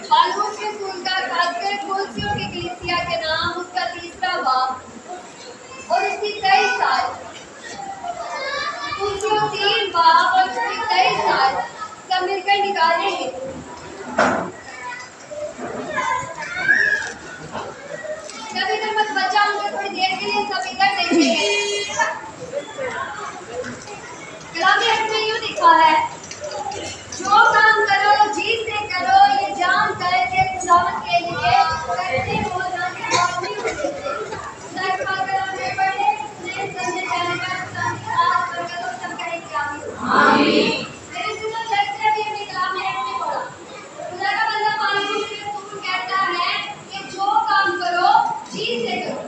बालूस के स्कूल का खासकर कुर्सियों की कलीसिया के नाम उसका तीसरा बाप और उसकी 23 साल कुर्सियों 3 बाप और उसकी 23 साल सब मिलकर निकालेंगे। सब इधर मत बचा होंगे थोड़ी देर के लिए सब इधर देखेंगे। कलामी हट में यूं लिखा है, जो काम करो जी से करो ये जान कर के खुदावंद के लिए करते हो ना कि अपनी खुशी से। खुदा की बात कलामी पढ़े नहीं समझे जाने का खुदा की बात करके तो सब कहेंगे आमीन। मेरे सुनो चर्च ने भी अपनी कलामी हट में पढ़ा। खुदा का बंदा पालूस के स्कूल कहता है कि जो काम करो जी से करो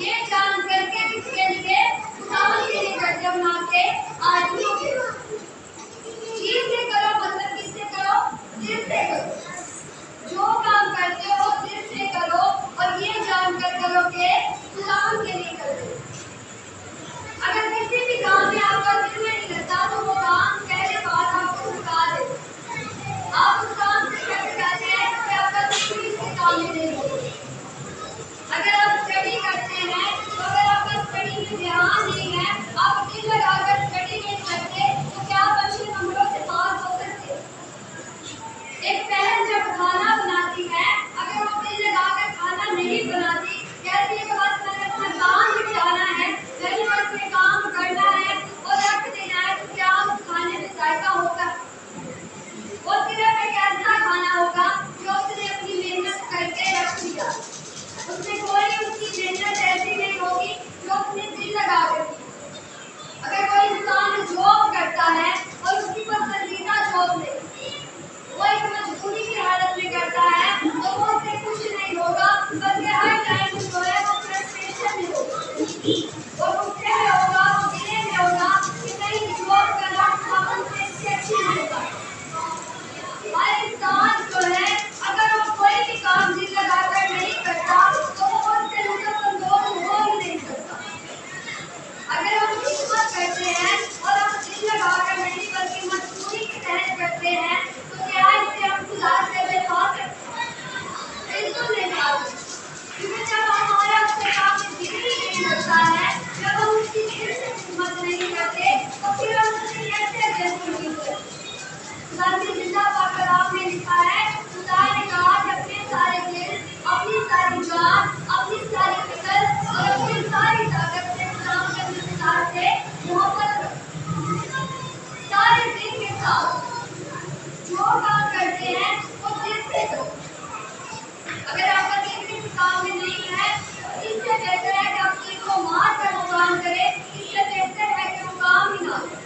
ये जान करके किसके लिए खुदावंद के लिए करते हो ना कि आदमियों के लिए। जी से करो मतलब किससे करो? दिल से करो। जो काम करते हो दिल से करो और ये जानकर करो कि खुदावंद के लिए करते हो। अगर किसी भी काम में आपका दिल नहीं लगता तो वो काम पहले बात आपको रुका दे। आप उस काम से कैसे जाते हैं कि आपका दिल किसी काम में नहीं होगा। अगर आप स्टडी करते हैं तो अगर आपका स्टडी में ध्यान नहीं है, आप दिल लगाकर स्टडी नहीं करते तो क्या आप अच्छे नंबरों से पास हो सकते? एक बहन जब खाना बनाती है, अगर वो दिल लगाकर खाना नहीं बनाती, कहती है कि बस मैंने अपना काम निपटाना है, मैंने बस ये काम करना है और रख देना है, तो क्या उस खाने में जायका होगा? वो सिर्फ एक ऐसा खाना होगा जो उसने अपनी मेहनत करके रख दिया। उसमें कोई उसकी मेहनत ऐसी नहीं होगी जो उसने दिल लगा कर की। अगर कोई इंसान जॉब करता है और उसकी पसंदीदा जॉब नहीं, वो एक मजबूरी की हालत में करता है तो वो उससे खुश नहीं होगा, बल्कि हर टाइम जो है वो फ्रस्ट्रेशन में होगा, वो गुस्से में होगा, वो गिले में होगा कि कहीं जॉब करना खुदावंद से इससे अच्छी नहीं होगा। हर इंसान जो है अगर वो कोई भी काम दिल लगाकर नहीं करता तो वो उससे लुत्फ हो ही नहीं सकता। अगर हम खिदमत करते हैं और हम दिल लगाकर नहीं बल्कि मजबूरी के तहत करते हैं तो क्या इससे हम खुदा से मिल पा सकते हैं? बिल्कुल नहीं पा सकते। क्योंकि जब हमारा उसके काम में दिल ही नहीं लगता है, जब हम उसकी दिल से खिदमत नहीं करते तो फिर हम उससे कैसे जैसे मिल सकते? खुदा की जिंदा पाक कलाम में लिखा है, खुदा ने कहा कि अपने सारे दिल, अपनी सारी जान, अपनी सारी फिक्र और अपनी सारी ताकत से खुदावंद के इंतजार से मोहब्बत करो। सारे दिल के साथ जो काम करते हैं वो दिल से करो। अगर आपका दिल किसी काम में नहीं है तो इससे बेहतर है कि आप दिल को मार कर वो काम करें, इससे बेहतर है कि वो काम ही ना करें।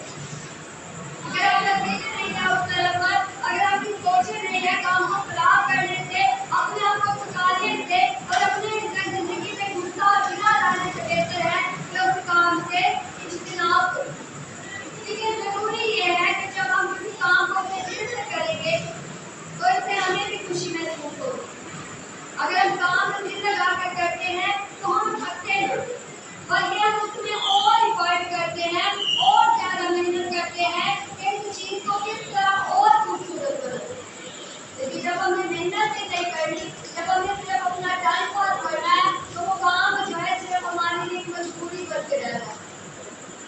अगर आपका दिल नहीं है उस तरफ पर, अगर आपकी सोचें नहीं है काम को खराब करने से, अपने आप को थकाने से और अपने जिंदगी में गुस्सा और गिला लाने से बेहतर है कि उस काम से इज्तिनाब करो। क्योंकि जरूरी ये है कि जब हम किसी काम को अपने दिल से करेंगे तो इससे हमें भी खुशी महसूस होगी। अगर हम काम में दिल लगाकर करते हैं तो हम थकते हैं, बल्कि हम उसमें और एफर्ट करते हैं और ज्यादा मेहनत करते हैं कि इस चीज को किस तरह और खूबसूरत बनाएं। लेकिन जब हमने मेहनत ही नहीं करनी, जब हमने सिर्फ अपना टाइम पास करना है तो वो काम जो है सिर्फ हमारे लिए एक मजबूरी करके रह रहा है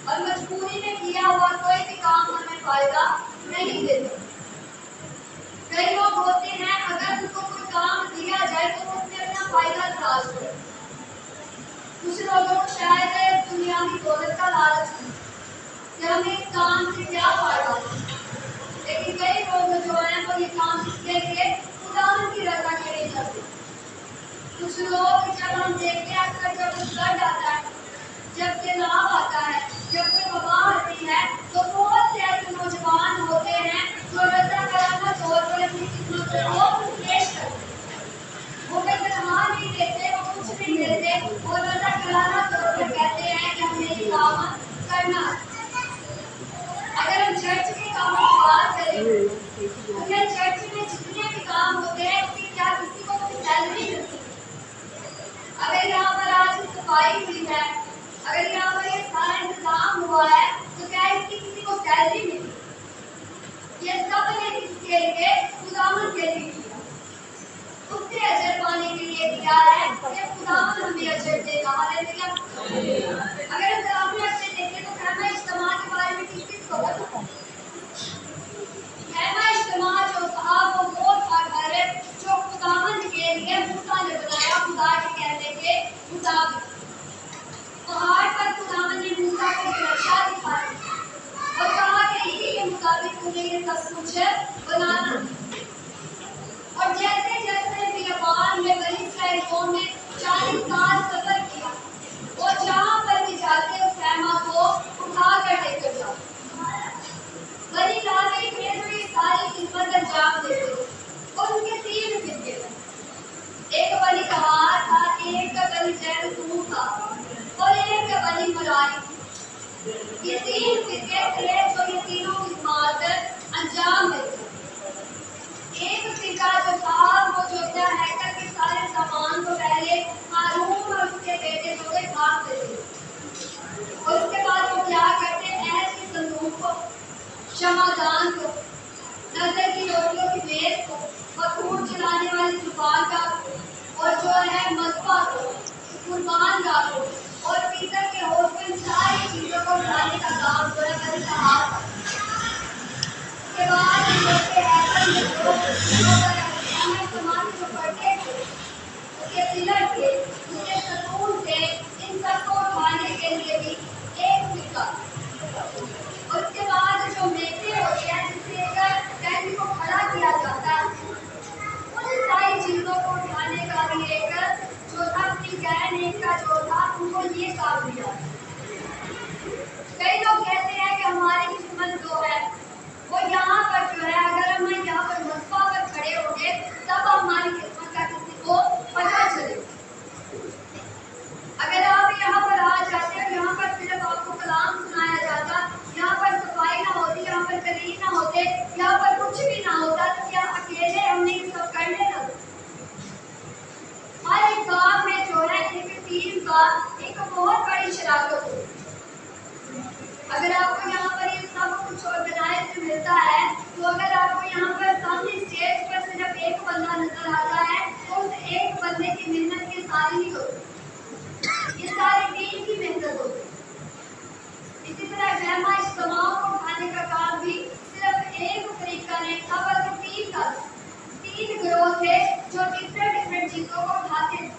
और मजबूरी में किया हुआ कोई भी काम हमें फायदा नहीं देता। कई लोग होते हैं अगर उनको कोई काम दिया जाए तो वो उसमें अपना फायदा तलाश करते। कुछ लोगों को शायद दुनियावी दौलत का लालच है कि हमें इस काम से क्या फायदा है, लेकिन कई लोग जो हैं वो ये काम इसके लिए खुदावंद की रजा के लिए करते। कुछ लोग जब हम देखते हैं अक्सर जब फ्लड आता है, जब सैलाब आता है, जब कोई वबा आती है तो बहुत से ऐसे नौजवान होते हैं जो रज़ाकाराना तौर पर अपनी खिदमत को पेश करते हैं। वो कोई तनख्वाह नहीं देते, वो कुछ नहीं देते, वो रज़ाकाराना तौर पर कहते हैं कि हमने ये काम करना है। अगर हम चर्च के कामों की बात करें तो क्या चर्च में जितने भी काम होते हैं उसकी क्या किसी को कोई सैलरी मिलती है? अगर यहाँ पर आज सफाई हुई है, अगर यहाँ पर ये सारा इंतजाम हुआ है तो क्या इसकी किसी को सैलरी मिली? ये सब ने किसके लिए? खुदावंद के लिए किया, उससे अजर पाने के लिए किया है कि खुदावंद हमें अजर देगा। हालेलुया। अगर हम कलाम में अपने देखें तो खैमा इज्तिमा के बारे में किस किस को पता है? खैमा इज्तिमा जो था वो था घर जो खुदावंद के लिए मूसा ने बनाया खुदा के कहने के मुताबिक। पहाड़ पर खुदावंद ने मूसा को नक्शा दिखाया और कहा कि इसी के मुताबिक तुम्हें ये सब कुछ बनाना। और जैसे जैसे बियाबान में बनी इस्राएल कौम ने 40 साल सफर किया और जहाँ पर भी जाते उस खैमा को उठा कर लेकर जाओ। बनी लावे के तो ये सारी खिदमत अंजाम देते और उनके 3 फिरके थे। एक बनी कहार था, एक का बनी जैतून था और एक का बनी मुरारी। ये 3 फिरके थे जो ये तीनों खिदमत अंजाम देते। एक फिरका जो था वो जो था हैकल के सारे सामान को पहले हारून और उसके बेटे जो थे भाग देते और उसके बाद वो क्या करते ऐस की संदूक को, शमादान को, नजर की रोटियों की मेज को, बखूर चलाने वाली जुबान का और जो है मस्बा को, कुर्बान गाह को और पीतल के होश में सारी चीजों को उठाने का काम जो है बनी कहार था। के बाद उसके हैकल में जो सामान जो पड़ते थे, उसके पिलर थे, उसके सतून थे, इन सबको उठाने के लिए भी एक फिरका। और उसके बाद जो मेटे होते हैं जिससे एक टैंक को खड़ा किया जाता है, उन सारी चीजों को उठाने का भी एक जो था अपनी गैन एक का जो था उनको ये काम दिया। कई लोग कहते हैं कि हमारी किस्मत जो है वो यहाँ पर जो है अगर हम यहाँ पर मस्बा पर खड़े होंगे तब हमारी किस्मत का किसी को पता चले। अगर आप यहाँ पर आ जाते हो, यहाँ पर सिर्फ आपको कलाम सुनाया जाता, यहाँ पर सफाई ना होती, यहाँ पर कलीन ना होते, यहाँ पर कुछ भी ना होता तो क्या अकेले हमने ये सब कर लेना? हर एक काम में जो है एक टीम का एक बहुत बड़ी शराकत होती है। अगर आपको यहाँ पर ये सब कुछ ऑर्गेनाइज मिलता है तो अगर आपको यहाँ पर सामने स्टेज पर सिर्फ एक बंदा नजर आता है तो उस एक बंदे की मेहनत की सारी नहीं होती, ये सारी टीम की मेहनत होती है। इसी तरह खैमा इज्तिमा को उठाने का काम भी सिर्फ एक तरीका नहीं था बल्कि 3 था। 3 गिरोह थे जो डिफरेंट चीजों को उठाते थे।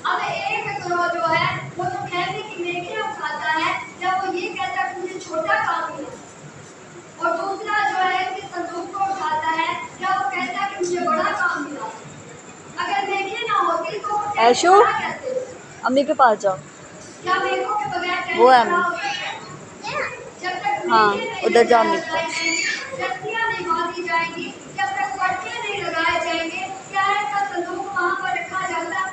अब एक गिरोह जो है वो तो खैमे की मेटियां उठाता है या वो ये कहता है मुझे छोटा काम मिला, और दूसरा जो है इसके संदूक को उठाता है या वो कहता है कि मुझे बड़ा काम मिला। अगर मेटियां ना होती तो ऐशु अम्मी के पास जाओ, क्या मेघों के बगैर वो है अम्मी। जब तक हाँ उधर जाओ अम्मी के पास। रस्सियां नहीं बांधी जाएंगी, जब तक पर्चे नहीं लगाए जाएंगे, क्या इसका संदूक वहां पर रखा जाता?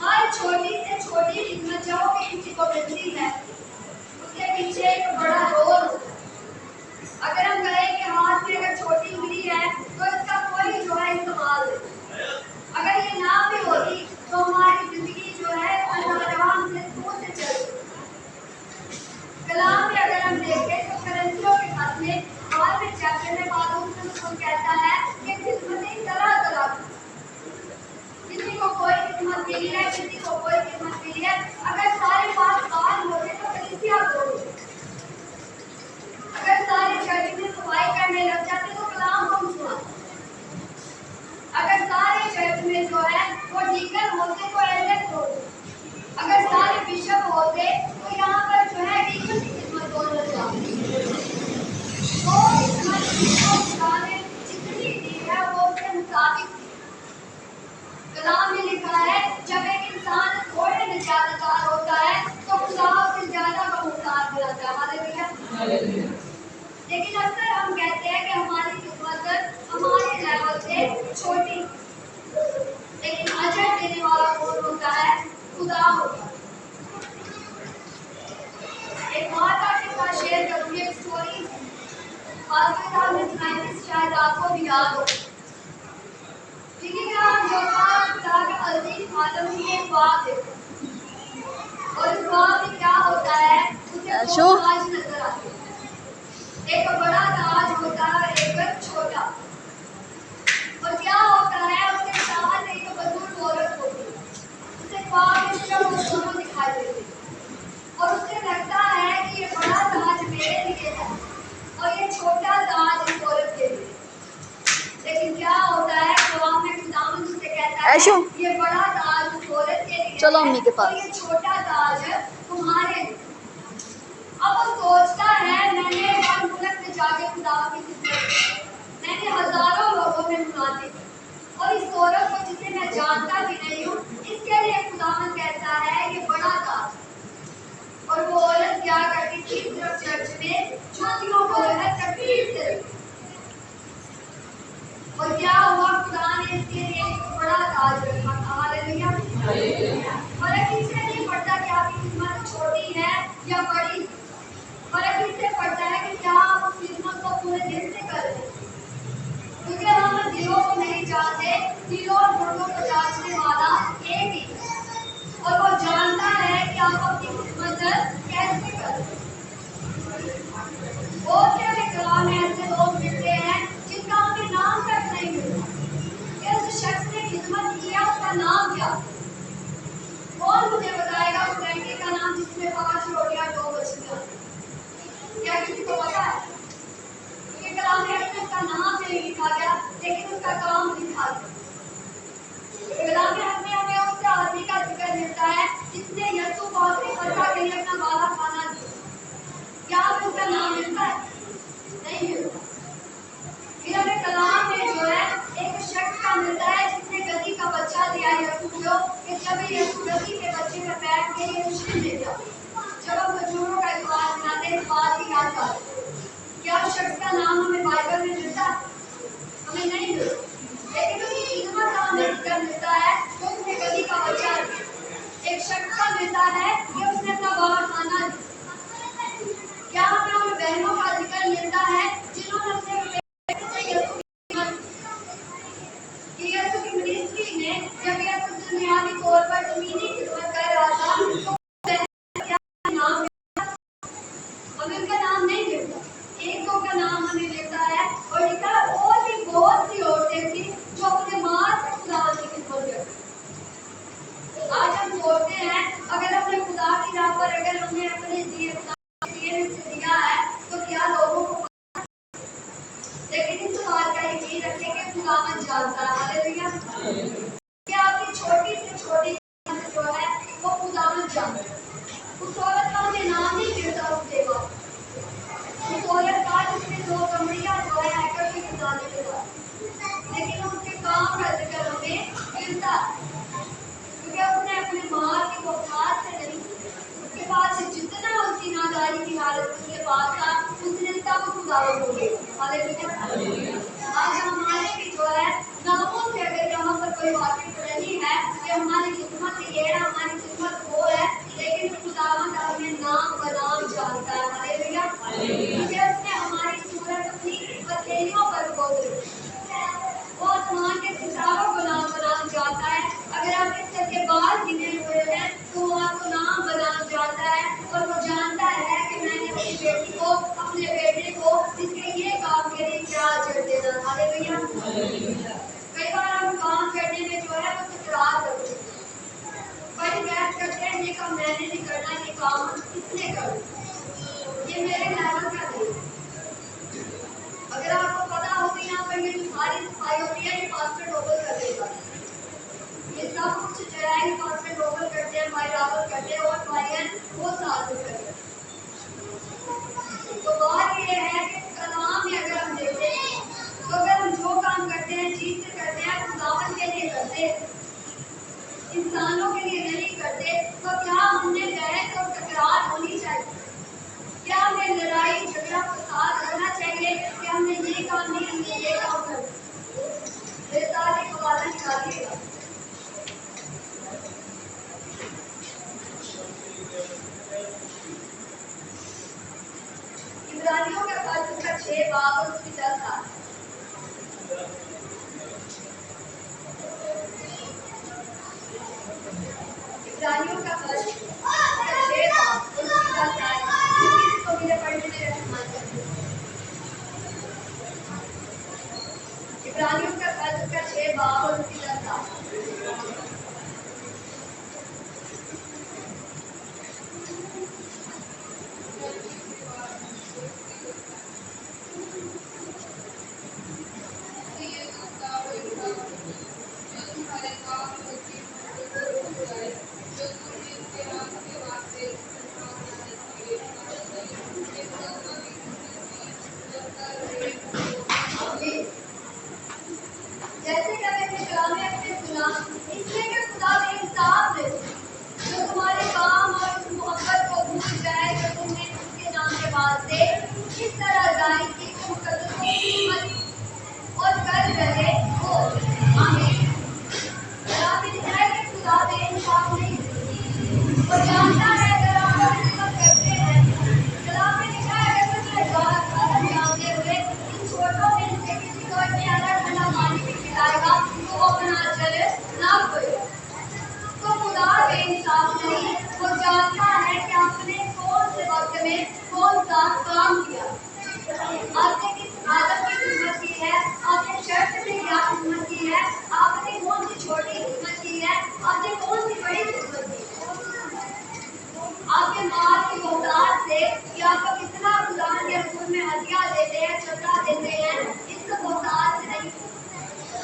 हर छोटी से छोटी खिदमत जो भी किसी को मिलती है उसके पीछे एक बड़ा रोल होता है। अगर हम कहें कि हाथ में अगर छोटी उंगली है तो इसका कोई जो है इस्तेमाल नहीं। अगर ये ना भी होती तो हमारी जिंदगी जो है आराम से स्मूथ से चलती। कलाम में अगर हम देखें तो करंथियों के खत में 12वें चैप्टर में पालूस कहता है कि खिदमतें तरह तरह की, किसी को कोई खिदमत मिली है, किसी को कोई खिदमत मिली है। अगर सारे पास कान होते तो कलीसिया होती, अगर सारे चर्च में सफाई करने लग जाते तो कलाम कौन सुनाता? अगर सारे चर्च में जो है वो डीकन होते तो एल्डर होते, अगर सारे बिशप होते तो यहाँ पर जो है डीकन की खिदमत कौन लग जाती? तो खिदमत जितनी दी है वो उसके मुताबिक। कलाम में लिखा है जब एक इंसान थोड़े में ज्यादातर होता है तो खुदा उसे ज्यादा का मुख्तार दिलाता है। हालेलुया। लेकिन अक्सर हम कहते हैं कि हमारी खिदमत हमारे लेवल से छोटी, लेकिन अजर देने वाला कौन होता है? खुदा होता है। एक माँ का किस्सा शेयर करूंगी, एक स्टोरी पास्टर साहब ने सुनाई थी, शायद आपको भी याद हो। नाम जो था खुदा का अजीज खादम की एक बात है, और इस बात में क्या होता है उसे 2 ताज नजर आते हैं, एक बड़ा ताज होता है, एक छोटा आशु ये बड़ा ताज उस औरत के लिए चलो है, अम्मी के पास। और ये छोटा ताज तुम्हारे लिए। अब वो सोचता है मैंने हर मुल्क में जाके खुदा की खिदमत की, मैंने हजारों लोगों में मुनादी, और इस औरत को जिसे मैं जानता भी नहीं हूँ, इसके लिए खुदावन कहता है ये बड़ा ताज। और वो औरत क्या करती थी, सिर्फ चर्च में जूतियों को जो है तकलीफ से रखती। और क्या हुआ, खुदा ने इसके लिए एक बड़ा ताज रखा था। हालेलुया। फर्क इससे नहीं पड़ता कि आपकी किस्मत छोटी है या बड़ी, फर्क इससे पड़ता है कि क्या आप उस किस्मत को पूरे दिल से कर रहे हैं। क्योंकि हम दिलों को नहीं जानते, दिलों और मुर्दों को जांचने वाला एक ही है, और वो जानता है कि आप अपनी किस्मत कैसे कर रहे हैं। बहुत से कलाम में ऐसे लोग मिलते हैं जिनका हमें नाम तक नहीं मिलता कि उस शख्स ने खिदमत किया, उसका नाम क्या। कौन मुझे बताएगा उस लड़के का नाम जिसमें 5 रोटियां 2 मछलियां। क्या किसी को पता है? क्योंकि कलाम में उसका नाम नहीं लिखा गया, लेकिन उसका काम लिखा गया। कलाम में हमें उस आदमी का जिक्र मिलता है जिसने यीशु को अपनी फसह के लिए अपना वाला खाना दिया। क्या हमें उसका नाम मिलता है? नहीं मिलता। फिर हमें कलाम में जो है एक शख्स का मिलता है जिसने गधी का बच्चा दिया यीशु को, कि जब यीशु गधी के बच्चे में बैठ के यीशु ले गया। जब हम खजूरों का इतिहास बनाते हैं, इस बात की याद आती है। क्या उस शख्स का नाम हमें बाइबल में मिलता है? हमें नहीं मिलता, लेकिन उसकी खिदमत का हमें जिक्र मिलता है कि उसने गधी का बच्चा दिया। एक शख्स का मिलता है कि उसने अपना बाबा खाना दिया। क्या हमें उन बहनों का जिक्र मिलता है जिन्होंने अपने यीशु की मिनिस्ट्री में, जब यीशु दुनियावी तौर पर जमीनी खिदमत कर रहा था, तो क्या नाम हमें उनका नाम नहीं मिलता। एक दो का नाम हमें मिलता है, और लिखा और भी बहुत सी औरतें थी जो अपने माँ से खुदा की खिदमत करती। आज हम सोचते हैं अगर हमने खुदा की राह पर, अगर हमने अपने दिए दिया है तो क्या लोगों को, लेकिन इस बात का यकीन रखें कि खुदावन जानता है। हालेलुया। कि आपकी छोटी से छोटी जो है वो खुदावन जानता है। उस औरत का हमें नाम नहीं मिलता, उस देवा, उस औरत का जिसने 2 कमरियां जो है हैकर की खुदाने के बाद, लेकिन उसके काम का जिक्र हमें मिलता है, क्योंकि उसने अपने माँ के मुफ्ताज से नहीं, उसके पास से जितना उसकी नादारी की हालत उसके पास था, उसने सब खुदावन को दिया। हालेलुया। आज हमारे भी जो है नामों से अगर यहाँ पर कोई वाकिफ नहीं है कि हमारी किस्मत ये है, हमारी किस्मत वो है, लेकिन खुदावंद हमें नाम बनाम जानता है। हालेलुया। क्योंकि उसने हमारी सूरत अपनी हथेलियों पर खोद दी, वो आसमान के सितारों को नाम बनाम जानता है। अगर आपके सर के बाल गिने हुए हैं तो वो आपको नाम बनाम जानता है, और वो जानता है कि मैंने अपनी बेटी को, अपने बेटे को इसके ये काम के लिए क्या अजर देना। हालेलुया। कई बार हम काम करने में जो है वो तकरार करते हैं, बड़ी बहस करते हैं, ये काम मैंने नहीं करना, ये काम किसने करना, ये मेरे लेवल का नहीं। अगर आपको पता हो कि यहाँ पर ये जो सारी सफाई होती है ये पास्टर डोबल कर देगा, ये सब कुछ जो है ये पास्टर डोबल करते हैं, भाई रावल करते हैं, और भाई वो साथ में करते हैं। तो बात ये है कि कलाम में अगर हम देखते हैं तो अगर हम जो काम करते हैं जी से करते हैं, खुदावन के लिए करते हैं, इंसानों के लिए नहीं करते, तो क्या हमने बहस और तकरार होनी चाहिए? क्या हमें लड़ाई झगड़ा फसाद होना चाहिए कि हमने ये काम नहीं, हमने ये काम कर मेरे साथ एक हवाला निकालिएगा। इब्रानियों का पत्र उसका 6 बाब और उसकी 10 आयत। इब्रानियों का पत्र उसका 6 बाब और उसकी 10 आयत। किसी को मेरे पढ़ने में रहमान करिए। इब्रानियों का पत्र उसका 6 बाब और उसकी 10 आयत। कोई हिसाब नहीं, वो जानता है कि आपने कौन से वक्त में कौन सा काम किया, आपने किस आदत की खिदमत की है, आपने शर्त में क्या खिदमत की है, आपने कौन सी छोटी खिदमत की है, आपने कौन सी बड़ी खिदमत की है, आपके माल की मोहताज से कि आपको कितना खुदा के हुक्म में हदिया देते हैं, चंदा देते हैं, इस मोहताज से नहीं।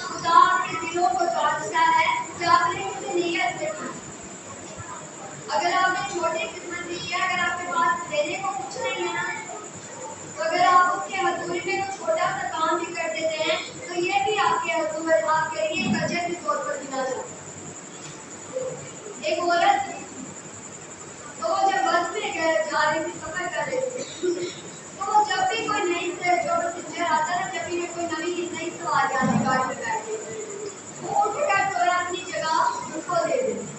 खुदा आपके दिलों को जांचता है कि आपने किस नीयत से की। अगर आपने छोटी खिदमत दी है, अगर आपके पास देने को कुछ नहीं है ना, तो अगर आप उसके हजूरी में कुछ छोटा सा काम भी कर देते हैं, तो ये भी आपके हजूर आपके लिए एक अजर के तौर पर गिना जाता है। एक औरत थी, तो वो जब बस में जा रही थी, सफर कर रही थी, तो वो जब भी कोई नई से जो पैसेंजर आता ना, जब भी कोई नई सवारी आती गाड़ी में बैठे, वो उठकर जो है अपनी जगह उसको दे देती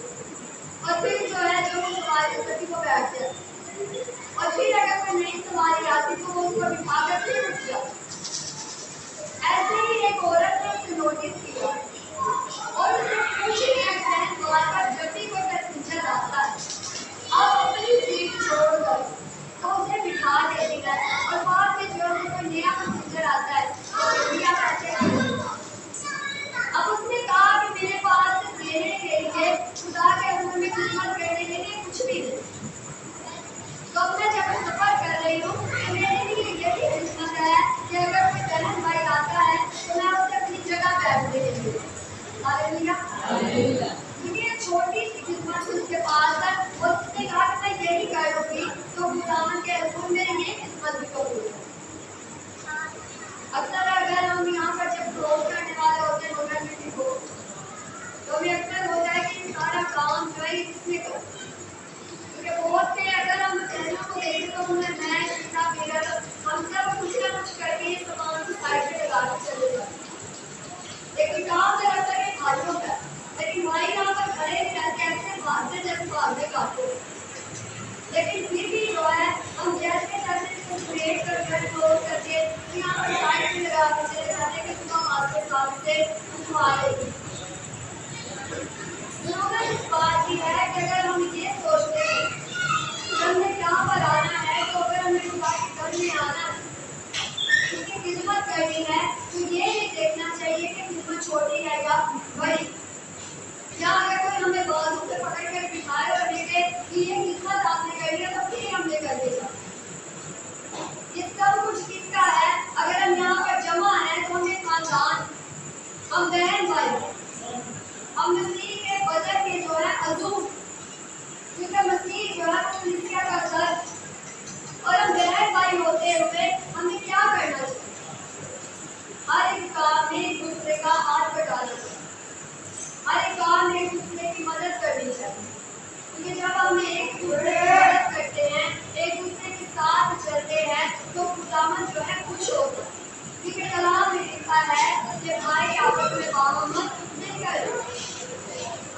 और फिर जो है जो सवारी होती वो बैठ जाती और फिर अगर कोई नई सवारी आती तो वो उसको बिठा कर फिर उठ जाती। ऐसे ही एक औरत ने उसे नोटिस किया और उसने पूछ लिया कि बार-बार जब भी कोई पैसेंजर आता है आप अपनी सीट छोड़कर तो उसे बिठा देती है और बाद में जो कोई नया पैसेंजर आता है तो भैया बैठे हैं। अब उसने कहा कि मेरे पास देने के लिए खुदा के हुक्म में खिदमत करने के लिए कुछ भी नहीं, तो अब मैं जब सफर कर रही हूँ तो मेरे लिए यही खिदमत है कि अगर कोई बहन भाई आता है तो मैं उसे अपनी जगह बैठने के लिए। हालेलुया। ये छोटी सी खिदमत उसके पास है और उसने कहा कि मैं यही करूँगी तो खुदावन के हुक्म में ये खिदमत भी करूँगी। अक्सर अगर हम यहाँ पर जब क्लोज करने वाले होते हैं नोबल मीटिंग को, तो हमें अक्सर हो जाए कि सारा काम जो है इसमें करो, क्योंकि बहुत से अगर हम बहनों को देखें तो उन्हें मैं सीधा मेरा हम सब कुछ ना कुछ करके ये सामान को साइड पे लगा के चले जाते हैं, लेकिन काम दरअसल ये भाइयों का, लेकिन भाई यहाँ पर खड़े रहते ऐसे भागते जैसे भागने गाते, लेकिन फिर भी जो है हम जैसे जैसे इसको क्रिएट कर क्लोज करके यहाँ पर साइड में लगा के चले जाते हैं कि सुबह मास्टर साहब से उठवाए। जरूरत इस बात की है कि अगर हम ये सोचते हैं कि हमने यहाँ पर आना है, तो अगर हमें खुदा के घर में आना है, उसकी खिदमत करनी है, तो ये नहीं देखना चाहिए कि खिदमत छोटी है या बड़ी, या अगर कोई हमें बाजू से पकड़ कर बिठाए और देखे कि ये खिदमत आपने करनी है तो फिर हमने कर देगा। ये सब कुछ किसका है? अगर हम यहाँ पर जमा है तो हमें खानदान, हम बहन भाई, हम मसीह के बदन के जो है अज़ू, क्योंकि मसीह जो है वो कलीसिया का सर, और हम बहन भाई होते हुए हमें क्या करना चाहिए? हर एक काम में एक दूसरे का हाथ बटाना चाहिए, हर एक काम में एक दूसरे की मदद करनी चाहिए, क्योंकि जब हम एक दूसरे की मदद करते हैं, एक दूसरे के साथ चलते हैं, तो खुदावन जो है खुश होता है, क्योंकि कलाम में लिखा है कि भाई आपस में मोहब्बत मिलकर,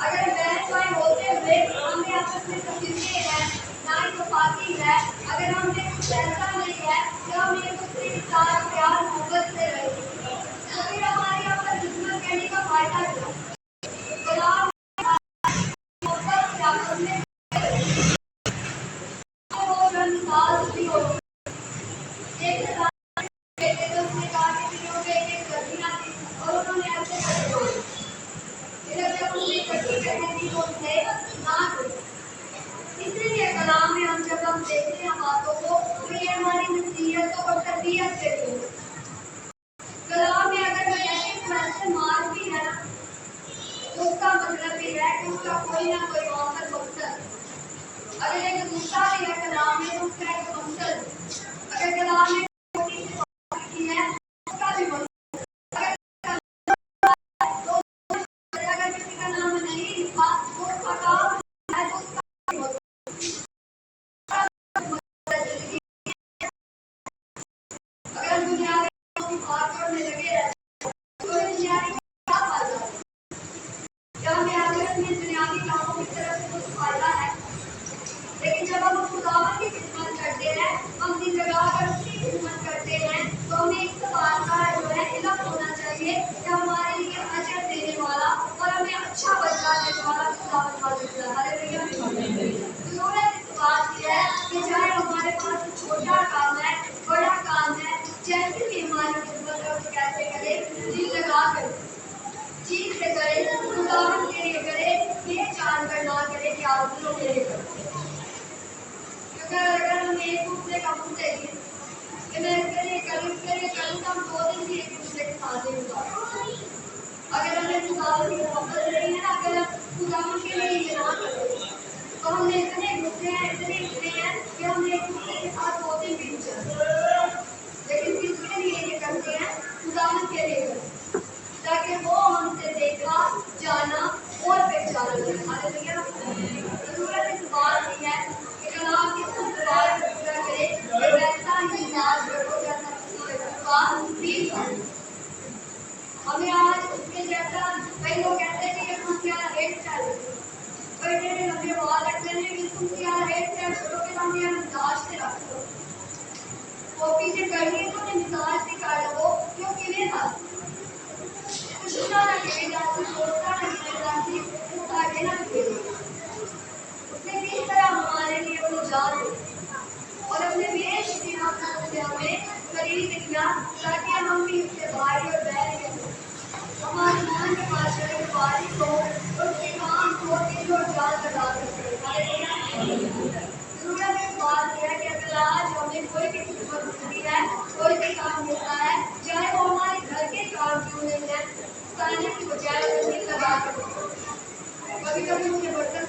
अगर बहन भाई होते हुए हमें आपस में तकलीफें हैं, ना ही पाती है, अगर हमने कुछ ऐसा नहीं है कि हम एक दूसरे के साथ प्यार मोहब्बत से रहे, तो फिर हमारी यहाँ पर खिदमत करने का फायदा क्या? कलाम मोहब्बत से आपस में वो मिसाल भी हो, एक बेटे तो उसने कहा कि तीनों पे एक गर्मियाँ थी और उन्होंने ऐसे करे, फिर जब उसने इकट्ठी करने की तो उसे ना करी। इसलिए कलाम में जब हम देखते हैं बातों को तो ये हमारी नसीहतों और तरबियत के लिए, कलाम में अगर मैं ऐसे क्वेश्चन मार्क भी है ना, तो उसका मतलब ये है कि उसका कोई ना कोई वहाँ पर मकसद, अगर एक दूसरा भी है कलाम में तो उसका एक मकसद, अगर कलाम में छोटी सी बात की है उसका भी मकसद, अगर किसी का नाम नहीं लिखा तो उसका काम है, तो उसका भी मकसद। अगर दुनिया में बात करने लगे रहते तो दुनिया की क्या फायदा है? जब हमें आखिरत में दुनियावी कामों की तरफ से कुछ फायदा है, लेकिन जब हम खुदावन की खिदमत करते हैं, हम दिन लगाकर उसकी खिदमत करते हैं, तो हमें इस बात का जो है इल्म होना चाहिए कि हमारे लिए अजर देने वाला और हमें अच्छा बदला देने वाला खुदावन मौजूद है। हालेलुया। खुदावन की मोहब्बत रही है ना, अगर हम खुदावन के लिए ये ना करें तो हमने इतने गुस्से हैं कि हमने एक दूसरे के साथ दो दिन भी नहीं चलते, लेकिन किसके लिए ये करते हैं? खुदावन के लिए करते हैं, ताकि वो हमसे देखा जाना और पहचाना जाए। हालेलुया। जरूरत इस बात की है कि कल आप इस सवाल को पूरा करें कि वैसा ही इलाज करो जैसा भी हमें आज उसके जैसा। कई लोग कहते हैं कि ये तुम क्या हेयर स्टाइल, कोई टेढ़े लंबे बाल रखते हैं कि तुम क्या हेयर स्टाइल करो कि हम यार मिजाज से रखो, कॉपी से करनी है तो उन्हें मिजाज से कर लो, क्यों किने था कुछ ना कहे जाती, सोचता ना कहे जाती, उसका आगे ना कहे उसने किस तरह हमारे लिए अपनी जान दी और अपने वेश की नाम से हमें खरीद लिया ताकि हम भी उसके भाई और बहन के हमारे मान के पास चले बारी को उसके काम को दिल और जान लगा सकते हैं। जरूरत इस बात की है कि अगर आज हमें कोई भी खिदमत मिलती है, कोई भी काम मिलता है, चाहे वो हमारे घर के काम क्यों नहीं है, ताने की बजाय दिल लगा कर कभी कभी मुझे बर्तन